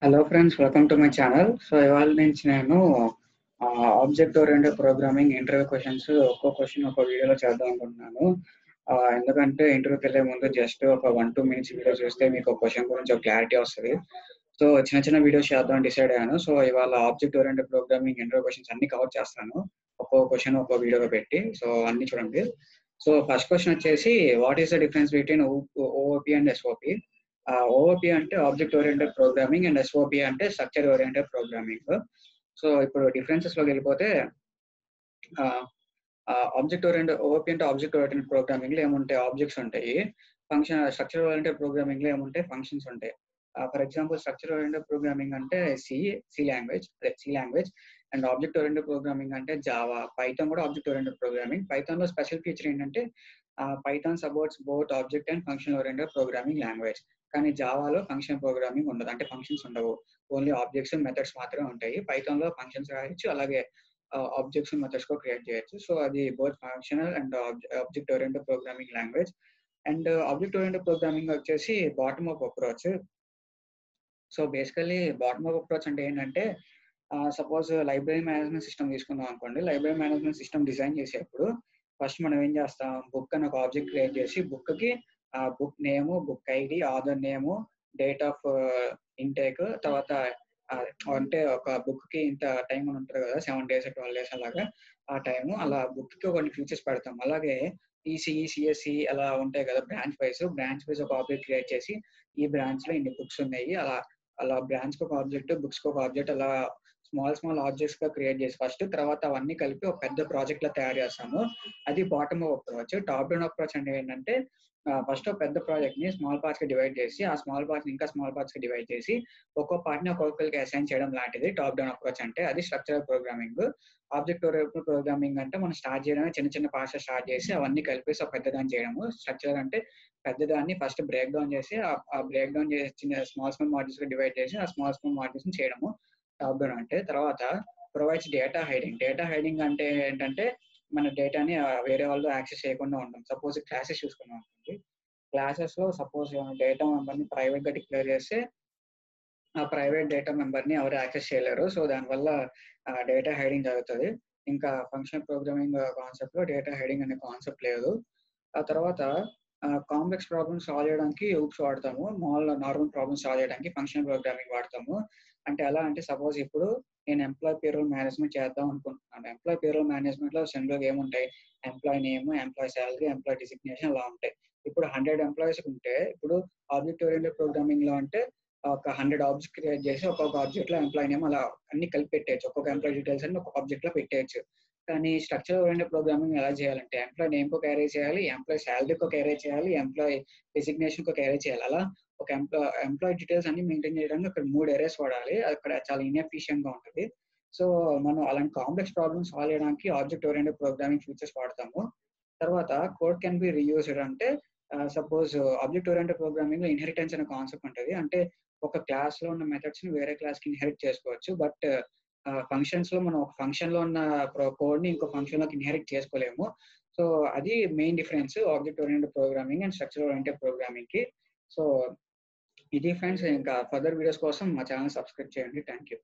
Hello friends, welcome to my channel. So ఇవాళ నుంచి నేను object oriented programming interview questions ఒక్కో క్వశ్చన్ ఒక వీడియోలో చేద్దాం అనుకుంటున్నాను. ఎందుకంటే ఇంటర్వ్యూకి వెళ్ళే ముందు జస్ట్ ఒక 1-2 మినిట్స్ వీడియో చూస్తే మీకు ఒక క్వశ్చన్ గురించి ఒక క్లారిటీ వస్తుంది. సో చిన్న చిన్న వీడియోస్ చేద్దాం డిసైడ్ అయ్యాను. సో ఇవాళ object oriented programming interview questions అన్ని కవర్ చేస్తాను, ఒక్కో క్వశ్చన్ ఒక్కో వీడియోలో పెట్టి. సో అన్ని చూడండి. సో ఫస్ట్ క్వశ్చన్ వచ్చేసి, what is the difference between OOP and SOP? OOP అంటే object oriented programming and SOP అంటే స్ట్రక్చర్ ఓరియంటెడ్ ప్రోగ్రామింగ్. సో ఇప్పుడు డిఫరెన్సెస్ లోకి వెళ్ళిపోతే, ఆబ్జెక్ట్ ఓరియంటెడ్ ఓఓపి అంటే ఆబ్జెక్ట్ ఓరియంటెడ్ ప్రోగ్రామింగ్ లో ఏముంటాయి? ఆబ్జెక్ట్స్ ఉంటాయి. ఫంక్షన్ స్ట్రక్చర్ ఓరియంటెడ్ ప్రోగ్రామింగ్ లో ఏముంటాయి? ఫంక్షన్స్ ఉంటాయి. For example, structure oriented programming అంటే C language and object oriented programming అంటే జావా. పైథాన్ కూడా ఆబ్జెక్ట్ ఓరియంటెడ్ ప్రోగ్రామింగ్. పైథాన్ లో స్పెషల్ ఫీచర్ ఏంటంటే Python supports both object and function oriented programming language. కానీ జావాలో ఫంక్షన్ ప్రోగ్రామింగ్ ఉండదు, అంటే ఫంక్షన్స్ ఉండవు, ఓన్లీ ఆబ్జెక్ట్స్ మెథడ్స్ మాత్రమే ఉంటాయి. పైథాన్ లో ఫంక్షన్స్ రాయొచ్చు, అలాగే ఆబ్జెక్ట్స్ మెథడ్స్ కూడా క్రియేట్ చేయొచ్చు. సో అది both functional and object oriented programming language. And object oriented programming వచ్చేసి bottom up approach. So basically bottom up approach అంటే ఏంటంటే, సపోజ్ లైబ్రరీ మేనేజ్మెంట్ సిస్టమ్ తీసుకుందాం అనుకోండి. లైబ్రరీ మేనేజ్మెంట్ సిస్టమ్ డిజైన్ చేసేప్పుడు first మనం ఏం చేస్తాం? బుక్ అని ఒక ఆబ్జెక్ట్ క్రియేట్ చేసి, బుక్కి book name, book ID, author name, date of intake, తర్వాత అంటే ఒక బుక్ కి ఇంత టైం అని ఉంటుంది కదా, 7 days 12 days అలాగా ఆ టైము, అలా బుక్ కి కొన్ని ఫీచర్స్ పెడతాం. అలాగే ఈసీఈ, సిఎస్సి అలా ఉంటాయి కదా, బ్రాంచ్ వైజ్ ఒక ఆబ్జెక్ట్ క్రియేట్ చేసి, ఈ బ్రాంచ్ లో ఇన్ని బుక్స్ ఉన్నాయి, అలా అలా బ్రాంచ్ కి ఒక ఆబ్జెక్ట్, బుక్స్ కి ఒక ఆబ్జెక్ట్, అలా స్మాల్ ఆబ్జెక్ట్స్ గా క్రియేట్ చేసి ఫస్ట్, తర్వాత అవన్నీ కలిపి ఒక పెద్ద ప్రాజెక్ట్ లా తయారు చేస్తాము. అది bottom up approach. Top down approach అంటే ఏంటంటే, ఫస్ట్ ఒక పెద్ద ప్రాజెక్ట్ ని స్మాల్ పార్ట్స్ కి డివైడ్ చేసి, ఆ స్మాల్ పార్ట్స్ ఇంకా స్మాల్ పార్ట్స్ కి డివైడ్ చేసి ఒక్కో పార్ట్ ని ఒక్కొక్కరికి అసైన్ చేయడం లాంటిది టాప్ డౌన్ అప్రోచ్ అంటే. అది structural programming. Object oriented programming అంటే మనం స్టార్ట్ చేయడమే చిన్న చిన్న పార్ట్స్ స్టార్ట్ చేసి అవన్నీ కలిపేసి ఒక పెద్దదాన్ని చేయడము. స్ట్రక్చర్ అంటే పెద్దదాన్ని ఫస్ట్ బ్రేక్ డౌన్ చేసి, ఆ బ్రేక్ డౌన్ చేసి చిన్న స్మాల్ మాడ్యూల్స్ గా డివైడ్ చేసి ఆ స్మాల్ మాడ్యూల్స్ ని చేయడము టాప్ డౌన్ అంటే. తర్వాత ప్రొవైడ్స్ డేటా హైడింగ్ అంటే ఏంటంటే, మన డేటాని వేరే వాళ్ళు యాక్సెస్ చేయకుండా ఉంటాం. సపోజ్ క్లాసెస్ చూసుకున్నాం అనుకోండి. క్లాసెస్ లో సపోజ్ డేటా మెంబర్ ని ప్రైవేట్ గా డిక్లేర్ చేస్తే, ఆ ప్రైవేట్ డేటా మెంబర్ ని ఎవరు యాక్సెస్ చేయలేరు. సో దానివల్ల డేటా హైడింగ్ జరుగుతుంది. ఇంకా ఫంక్షనల్ ప్రోగ్రామింగ్ కాన్సెప్ట్ లో డేటా హైడింగ్ అనే కాన్సెప్ట్ లేదు. ఆ తర్వాత కాంప్లెక్స్ ప్రాబ్లమ్స్ సాల్వ్ చేయడానికి ఊప్స్ వాడతాము. నార్మల్ ప్రాబ్లమ్స్ సాల్వ్ చేయడానికి ఫంక్షనల్ ప్రోగ్రామింగ్ వాడతాము. అంటే ఎలా అంటే, సపోజ్ ఇప్పుడు నేను ఎంప్లాయ్ పేరోల్ మేనేజ్మెంట్ చేద్దాం అనుకుంటున్నాను. ఎంప్లాయ్ పేరోల్ మేనేజ్మెంట్ లో జనరల్గా ఏముంటాయి? Employee name, employee salary, employee designation అలా ఉంటాయి. ఇప్పుడు 100 ఎంప్లాయీస్ ఉంటే, ఇప్పుడు ఆబ్జెక్ట్ ఓరియంటెడ్ ప్రోగ్రామింగ్ లో అంటే ఒక 100 ఆబ్జెక్ట్ క్రియేట్ చేసి ఒక్కొక్క ఆబ్జెక్ట్ లో ఎంప్లాయ్ నేమ్ అలా అన్ని కలిపి పెట్టేయచ్చు. ఒక్కొక్క ఎంప్లాయ్ డీటెయిల్స్ అన్ని ఒక్కొక్క ఆబ్జెక్ట్ లో పెట్టేయచ్చు. కానీ స్ట్రక్చర్ ఓరియంటెడ్ ప్రోగ్రామింగ్ ఎలా చేయాలంటే, ఎంప్లాయ్ నేమ్ ఒక అరే చేయాలి, ఎంప్లాయ్ శాలరీకి ఒక అరే చేయాలి, ఎంప్లాయ్ డిసిగ్నేషన్ ఒక అరే చేయాలి. అలా ఒక ఎంప్లాయ్ డీటెయిల్స్ అన్ని మెయింటైన్ చేయడానికి అక్కడ 3 అరేస్ వాడాలి. అక్కడ చాలా ఇన్ఎఫిషియెంట్ గా ఉంటుంది. సో మనం అలాంటి కాంప్లెక్స్ ప్రాబ్లమ్స్ సాల్వ్ చేయడానికి ఆబ్జెక్ట్ ఓరియంటెడ్ ప్రోగ్రామింగ్ ఫీచర్స్ వాడతాము. తర్వాత కోడ్ కెన్ బి రీయూజ్డ్ అంటే, సపోజ్ ఆబ్జెక్ట్ ఓరియంటెడ్ ప్రోగ్రామింగ్ లో ఇన్హెరిటెన్స్ అనే కాన్సెప్ట్ ఉంటుంది. అంటే ఒక క్లాస్ లో ఉన్న మెథడ్స్ ని వేరే క్లాస్ కి ఇన్హెరిట్ చేసుకోవచ్చు. బట్ ఫంక్షన్స్ లో మనం ఒక ఫంక్షన్ లో ఉన్న కోడ్ ని ఇంకో ఫంక్షన్ లోకి ఇన్హెరిట్ చేసుకోలేము. సో అది main difference object oriented programming and structure oriented programming కి. సో ఇది ఫ్రెండ్స్. ఇంకా ఫర్దర్ వీడియోస్ కోసం మా ఛానల్ సబ్స్క్రైబ్ చేయండి. Thank you.